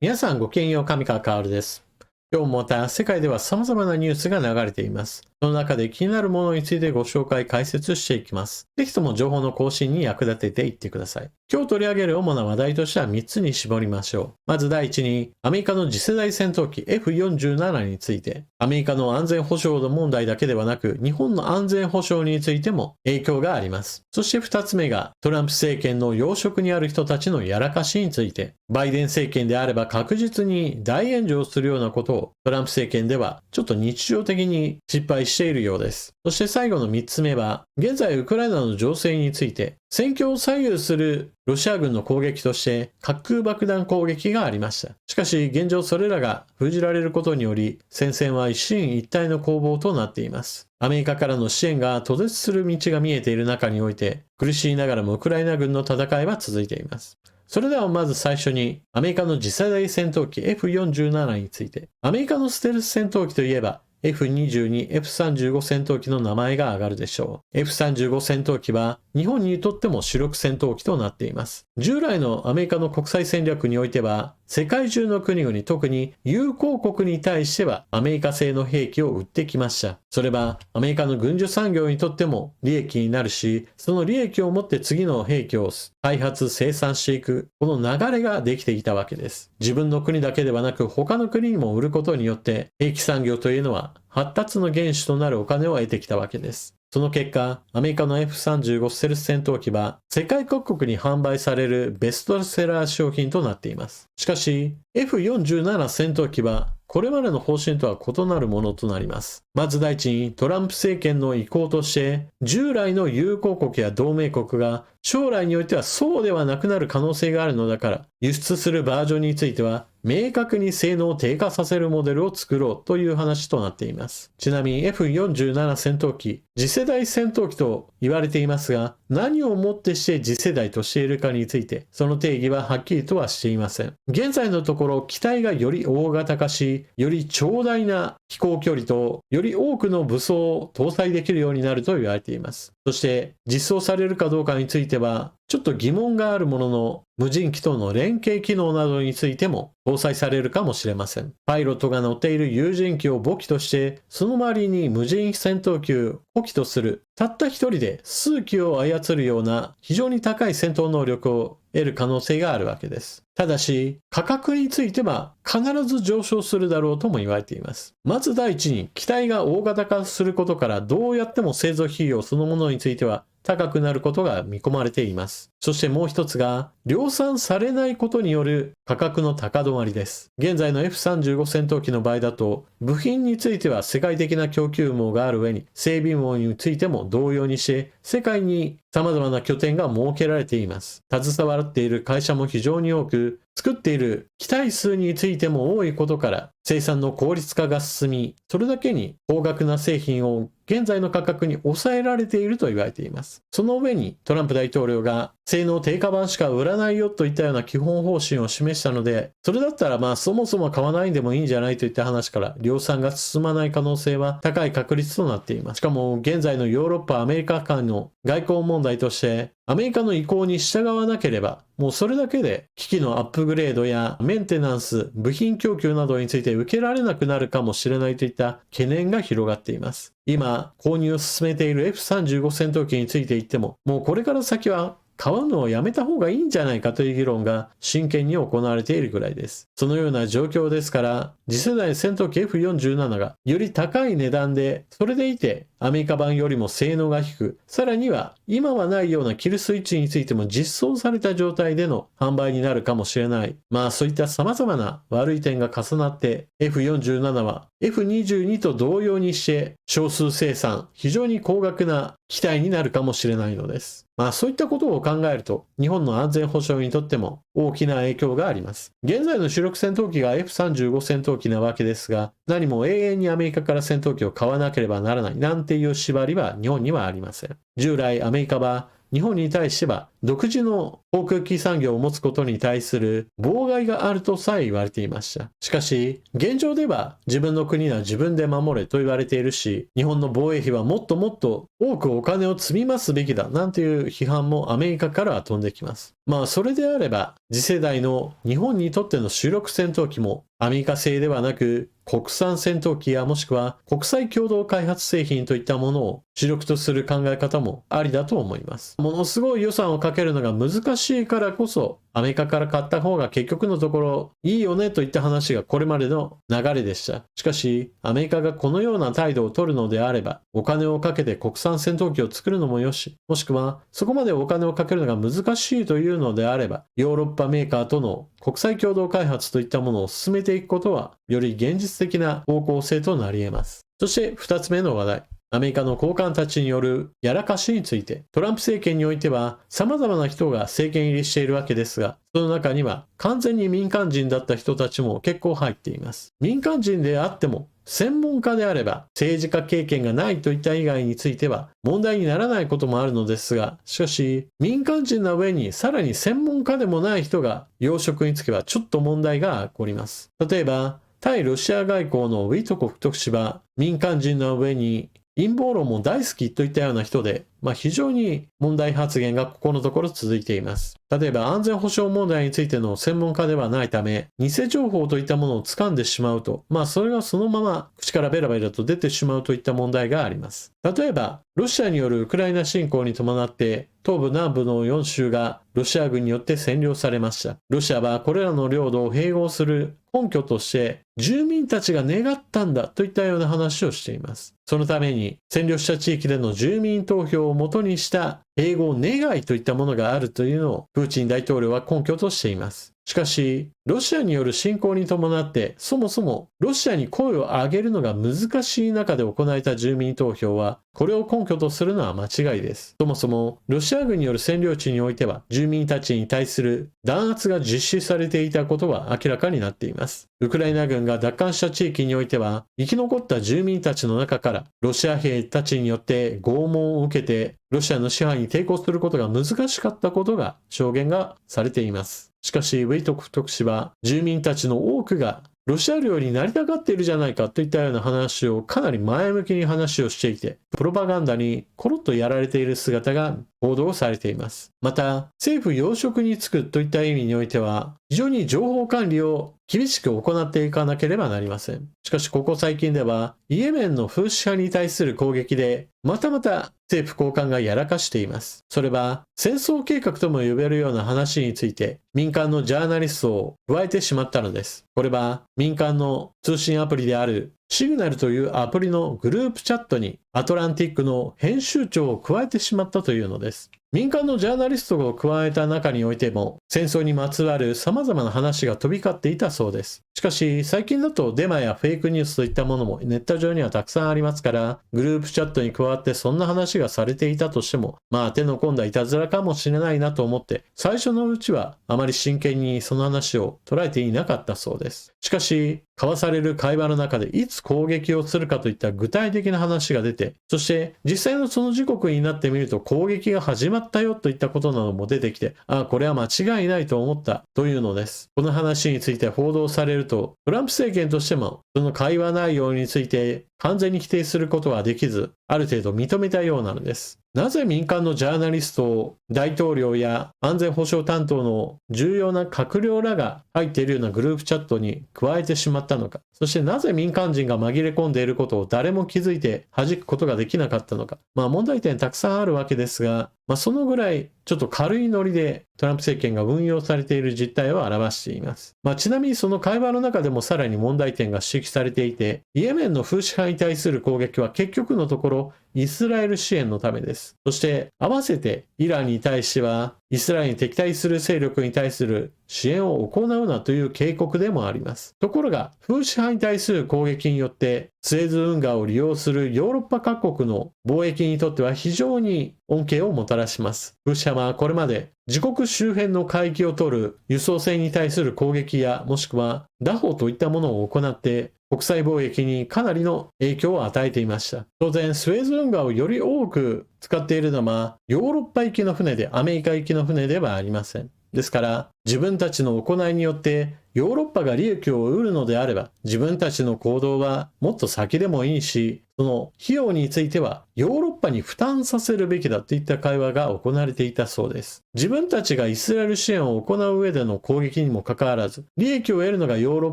皆さんごきげんよう、上川薫です。今日もまた世界では様々なニュースが流れています。その中で気になるものについてご紹介解説していきます。ぜひとも情報の更新に役立てていってください。今日取り上げる主な話題としては3つに絞りましょう。まず第一に、アメリカの次世代戦闘機 F47 について、アメリカの安全保障の問題だけではなく、日本の安全保障についても影響があります。そして2つ目が、トランプ政権の要職にある人たちのやらかしについて、バイデン政権であれば確実に大炎上するようなことを、トランプ政権ではちょっと日常的に失敗しているようです。そして最後の3つ目は、現在ウクライナの情勢について、戦況を左右するロシア軍の攻撃として滑空爆弾攻撃がありました。しかし現状それらが封じられることにより、戦線は一進一退の攻防となっています。アメリカからの支援が途絶する道が見えている中において、苦しいながらもウクライナ軍の戦いは続いています。それではまず最初に、アメリカの次世代戦闘機 F47 について。アメリカのステルス戦闘機といえば、F22、F35 戦闘機の名前が挙がるでしょう。F35 戦闘機は日本にとっても主力戦闘機となっています。従来のアメリカの国際戦略においては、世界中の国々、特に友好国に対してはアメリカ製の兵器を売ってきました。それはアメリカの軍需産業にとっても利益になるし、その利益をもって次の兵器を開発、生産していく、この流れができていたわけです。自分の国だけではなく他の国にも売ることによって、兵器産業というのは発達の原資となるお金を得てきたわけです。その結果、アメリカの F35 ステルス戦闘機は世界各国に販売されるベストセラー商品となっています。しかし、F47 戦闘機はこれまでの方針とは異なるものとなります。まず第一にトランプ政権の意向として、従来の友好国や同盟国が将来においてはそうではなくなる可能性があるのだから、輸出するバージョンについては明確に性能を低下させるモデルを作ろうという話となっています。ちなみに F47 戦闘機、次世代戦闘機と言われていますが、何をもってして次世代としているかについて、その定義ははっきりとはしていません。現在のところ、機体がより大型化し、より長大な飛行距離と、より多くの武装を搭載できるようになると言われています。そして、実装されるかどうかについては、ちょっと疑問があるものの、無人機との連携機能などについても搭載されるかもしれません。パイロットが乗っている有人機を母機として、その周りに無人戦闘機を補機とする、たった一人で数機を操るような非常に高い戦闘能力を得る可能性があるわけです。ただし、価格については必ず上昇するだろうとも言われています。まず第一に、機体が大型化することからどうやっても製造費用そのものについては高くなることが見込まれています。そしてもう一つが、量産されないことによる価格の高止まりです。現在の F35 戦闘機の場合だと、部品については世界的な供給網がある上に、整備網についても同様にして、世界に様々な拠点が設けられています。携わっている会社も非常に多く、作っている機体数についても多いことから、生産の効率化が進み、それだけに高額な製品を現在の価格に抑えられていると言われています。その上にトランプ大統領が性能低下版しか売らないよといったような基本方針を示したので、それだったらそもそも買わないんでもいいんじゃないといった話から量産が進まない可能性は高い確率となっています。しかも現在のヨーロッパ、アメリカ間の外交問題として、アメリカの意向に従わなければ、もうそれだけで機器のアップグレードやメンテナンス、部品供給などについて受けられなくなるかもしれないといった懸念が広がっています。今、購入を進めている F35 戦闘機について言っても、もうこれから先は買うのをやめた方がいいんじゃないかという議論が真剣に行われているぐらいです。そのような状況ですから、次世代戦闘機 F47 がより高い値段で、それでいてアメリカ版よりも性能が低く、さらには今はないようなキルスイッチについても実装された状態での販売になるかもしれない。そういった様々な悪い点が重なって F47 は F22 と同様にして少数生産、非常に高額な機体になるかもしれないのです。そういったことを考えると、日本の安全保障にとっても大きな影響があります。現在の主力戦闘機が F35 戦闘機なわけですが、何も永遠にアメリカから戦闘機を買わなければならないなんていう縛りは日本にはありません。従来アメリカは日本に対しては独自の航空機産業を持つことに対する妨害があるとさえ言われていました。しかし、現状では自分の国は自分で守れと言われているし、日本の防衛費はもっともっと多くお金を積み増すべきだなんていう批判もアメリカからは飛んできます。それであれば、次世代の日本にとっての主力戦闘機もアメリカ製ではなく国産戦闘機やもしくは国際共同開発製品といったものを主力とする考え方もありだと思います。ものすごい予算をかけるのが難しいからこそ、アメリカから買った方が結局のところいいよねといった話がこれまでの流れでした。しかし、アメリカがこのような態度を取るのであれば、お金をかけて国産戦闘機を作るのもよし、もしくはそこまでお金をかけるのが難しいというのであれば、ヨーロッパメーカーとの国際共同開発といったものを進めていくことは、より現実的な方向性となり得ます。そして2つ目の話題。アメリカの高官たちによるやらかしについて、トランプ政権においては様々な人が政権入りしているわけですが、その中には完全に民間人だった人たちも結構入っています。民間人であっても、専門家であれば政治家経験がないといった以外については問題にならないこともあるのですが、しかし民間人な上にさらに専門家でもない人が要職につけばちょっと問題が起こります。例えば、対ロシア外交のウィトコフ特使は民間人の上に陰謀論も大好きといったような人で、非常に問題発言がここのところ続いています。例えば安全保障問題についての専門家ではないため、偽情報といったものを掴んでしまうと、それがそのまま口からベラベラと出てしまうといった問題があります。例えば、ロシアによるウクライナ侵攻に伴って、東部南部の4州がロシア軍によって占領されました。ロシアはこれらの領土を併合する根拠として、住民たちが願ったんだといったような話をしています。そのために占領した地域での住民投票をもとにした併合願いといったものがあるというのをプーチン大統領は根拠としています。しかし、ロシアによる侵攻に伴って、そもそもロシアに声を上げるのが難しい中で行われた住民投票は、これを根拠とするのは間違いです。そもそも、ロシア軍による占領地においては、住民たちに対する弾圧が実施されていたことは明らかになっています。ウクライナ軍が奪還した地域においては、生き残った住民たちの中から、ロシア兵たちによって拷問を受けて、ロシアの支配に抵抗することが難しかったことが証言がされています。しかし、ウィトコフ特使は、住民たちの多くがロシア領になりたがっているじゃないかといったような話をかなり前向きに話をしていて、プロパガンダにコロッとやられている姿が報道されています。また、政府要職に就くといった意味においては、非常に情報管理を厳しく行っていかなければなりません。しかし、ここ最近では、イエメンのフーシ派に対する攻撃で、また政府高官がやらかしています。それは、戦争計画とも呼べるような話について、民間のジャーナリストを加えてしまったのです。これは、民間の通信アプリであるシグナルというアプリのグループチャットにアトランティックの編集長を加えてしまったというのです。民間のジャーナリストを加えた中においても、戦争にまつわる様々な話が飛び交っていたそうです。しかし、最近だとデマやフェイクニュースといったものもネット上にはたくさんありますから、グループチャットに加わってそんな話がされていたとしても、手の込んだいたずらかもしれないなと思って、最初のうちはあまり真剣にその話を捉えていなかったそうです。しかし、交わされる会話の中でいつ攻撃をするかといった具体的な話が出て、そして実際のその時刻になってみると攻撃が始まったよといったことなども出てきて、これは間違いないと思ったというのです。この話について報道されると、トランプ政権としてもその会話内容について完全に否定することはできず、ある程度認めたようなのです。なぜ民間のジャーナリストを大統領や安全保障担当の重要な閣僚らが入っているようなグループチャットに加えてしまったのか、そしてなぜ民間人が紛れ込んでいることを誰も気づいて弾くことができなかったのか、問題点たくさんあるわけですが、そのぐらいちょっと軽いノリでトランプ政権が運用されている実態を表しています。ちなみにその会話の中でもさらに問題点が指摘されていて、イエメンのフーシ派に対する攻撃は結局のところイスラエル支援のためです。そして合わせてイランに対してはイスラエルに敵対する勢力に対する支援を行うなという警告でもあります。ところが、フーシ派に対する攻撃によって、スエズ運河を利用するヨーロッパ各国の貿易にとっては非常に恩恵をもたらします。フーシ派はこれまで自国周辺の海域を取る輸送船に対する攻撃やもしくは拿捕といったものを行って国際貿易にかなりの影響を与えていました。当然スエズ運河をより多く使っているのはヨーロッパ行きの船でアメリカ行きの船ではありません。ですから自分たちの行いによってヨーロッパが利益を得るのであれば自分たちの行動はもっと先でもいいしその費用についてはヨーロッパに負担させるべきだといった会話が行われていたそうです。自分たちがイスラエル支援を行う上での攻撃にもかかわらず、利益を得るのがヨーロッ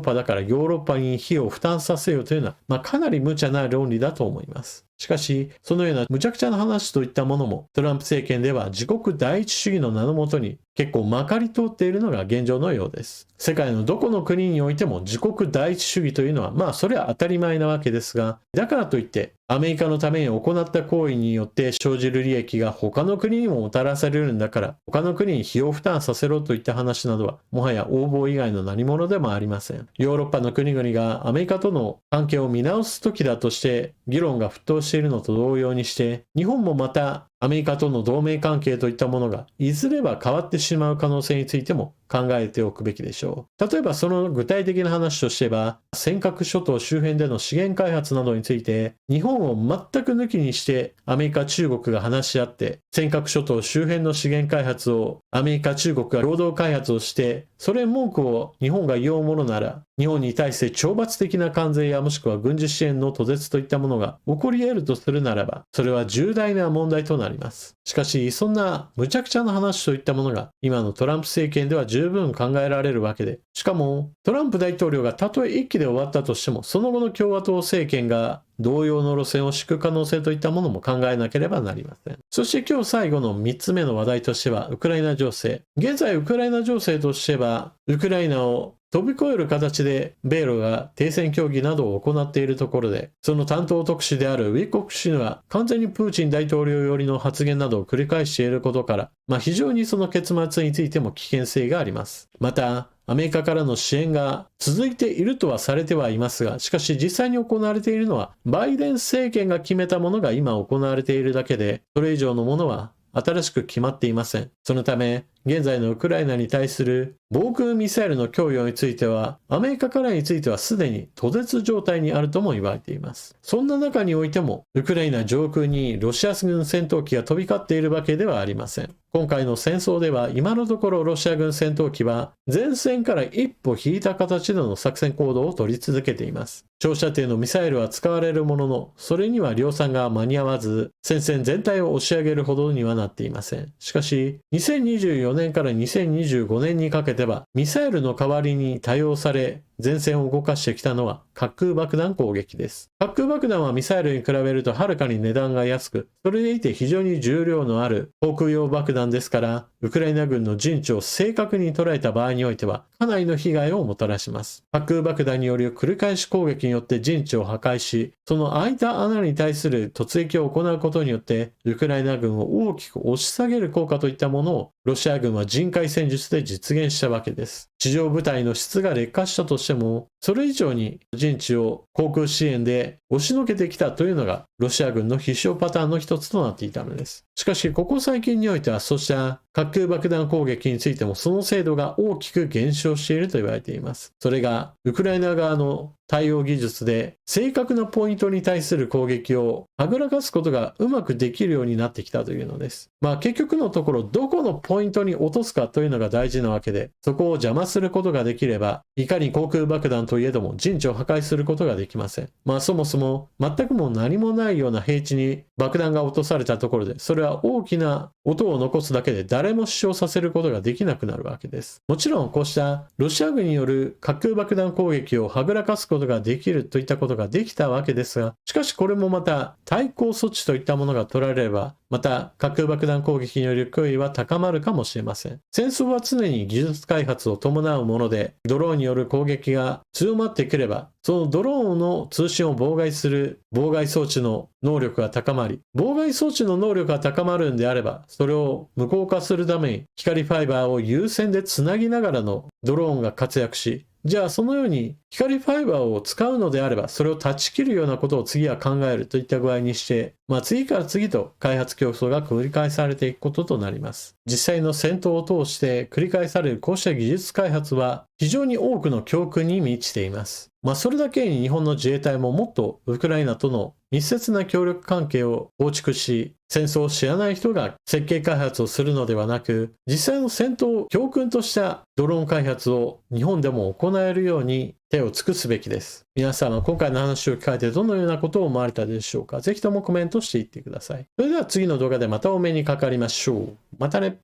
パだからヨーロッパに費用を負担させようというのは、かなり無茶な論理だと思います。しかし、そのような無茶苦茶な話といったものも、トランプ政権では自国第一主義の名のもとに結構まかり通っているのが現状のようです。世界のどこの国においても自国第一主義というのは、それは当たり前なわけですが、だからといって、アメリカのために行った行為によって生じる利益が他の国にももたらされるんだから、他の国に費用負担させろといった話などは、もはや横暴以外の何者でもありません。ヨーロッパの国々がアメリカとの関係を見直す時だとして、議論が沸騰しているのと同様にして、日本もまたアメリカとの同盟関係といったものがいずれは変わってしまう可能性についても考えておくべきでしょう。例えばその具体的な話としては、尖閣諸島周辺での資源開発などについて、日本を全く抜きにしてアメリカ、中国が話し合って、尖閣諸島周辺の資源開発をアメリカ、中国が共同開発をして、それ文句を日本が言おうものなら、日本に対して懲罰的な関税やもしくは軍事支援の途絶といったものが起こり得るとするならば、それは重大な問題となります。しかし、そんな無茶苦茶な話といったものが今のトランプ政権では十分考えられるわけで、しかもトランプ大統領がたとえ一期で終わったとしても、その後の共和党政権が同様の路線を敷く可能性といったものも考えなければなりません。そして今日最後の3つ目の話題としては、ウクライナ情勢。現在ウクライナ情勢としては、ウクライナを飛び越える形で米ロが停戦協議などを行っているところで、その担当特使であるウィッコック氏は完全にプーチン大統領寄りの発言などを繰り返していることから、非常にその結末についても危険性があります。また、アメリカからの支援が続いているとはされてはいますが、しかし実際に行われているのは、バイデン政権が決めたものが今行われているだけで、それ以上のものは新しく決まっていません。そのため、現在のウクライナに対する防空ミサイルの供与については、アメリカからについてはすでに途絶状態にあるとも言われています。そんな中においても、ウクライナ上空にロシア軍戦闘機が飛び交っているわけではありません。今回の戦争では今のところロシア軍戦闘機は前線から一歩引いた形での作戦行動を取り続けています。長射程のミサイルは使われるものの、それには量産が間に合わず、戦線全体を押し上げるほどにはなっていません。しかし、2024年から2025年にかけては、ミサイルの代わりに多用され、前線を動かしてきたのは滑空爆弾攻撃です。滑空爆弾はミサイルに比べるとはるかに値段が安く、それでいて非常に重量のある航空用爆弾ですから、ウクライナ軍の陣地を正確に捉えた場合においては、かなりの被害をもたらします。滑空爆弾による繰り返し攻撃によって陣地を破壊し、その開いた穴に対する突撃を行うことによって、ウクライナ軍を大きく押し下げる効果といったものを、ロシア軍は人海戦術で実現したわけです。地上部隊の質が劣化したとしても、それ以上に陣地を航空支援で押しのけてきたというのがロシア軍の必勝パターンの一つとなっていたのです。しかしここ最近においてはそうした滑空爆弾攻撃についてもその精度が大きく減少していると言われています。それがウクライナ側の対応技術で正確なポイントに対する攻撃をはぐらかすことがうまくできるようになってきたというのです。結局のところどこのポイントに落とすかというのが大事なわけで、そこを邪魔することができれば、いかに航空爆弾といえども陣地を破壊することができません。そもそも全くもう何もないような平地に爆弾が落とされたところで、それは大きな音を残すだけで誰も死傷させることができなくなるわけです。もちろんこうしたロシア軍による滑空爆弾攻撃をはぐらかすことができるといったことができたわけですが、しかしこれもまた対抗措置といったものが取られれば、また滑空爆弾攻撃による脅威は高まるかもしれません。戦争は常に技術開発を伴うもので、ドローンによる攻撃が強まってくれば、そのドローンの通信を妨害する妨害装置の能力が高まり、妨害装置の能力が高まるんであれば、それを無効化するために光ファイバーを有線でつなぎながらのドローンが活躍し、じゃあそのように光ファイバーを使うのであれば、それを断ち切るようなことを次は考えるといった具合にして、次から次と開発競争が繰り返されていくこととなります。実際の戦闘を通して繰り返されるこうした技術開発は非常に多くの教訓に満ちています。それだけに日本の自衛隊ももっとウクライナとの密接な協力関係を構築し、戦争を知らない人が設計開発をするのではなく、実際の戦闘を教訓としたドローン開発を日本でも行えるように手を尽くすべきです。皆さんは今回の話を聞かれてどのようなことを思われたでしょうか。ぜひともコメントしていってください。それでは次の動画でまたお目にかかりましょう。またね。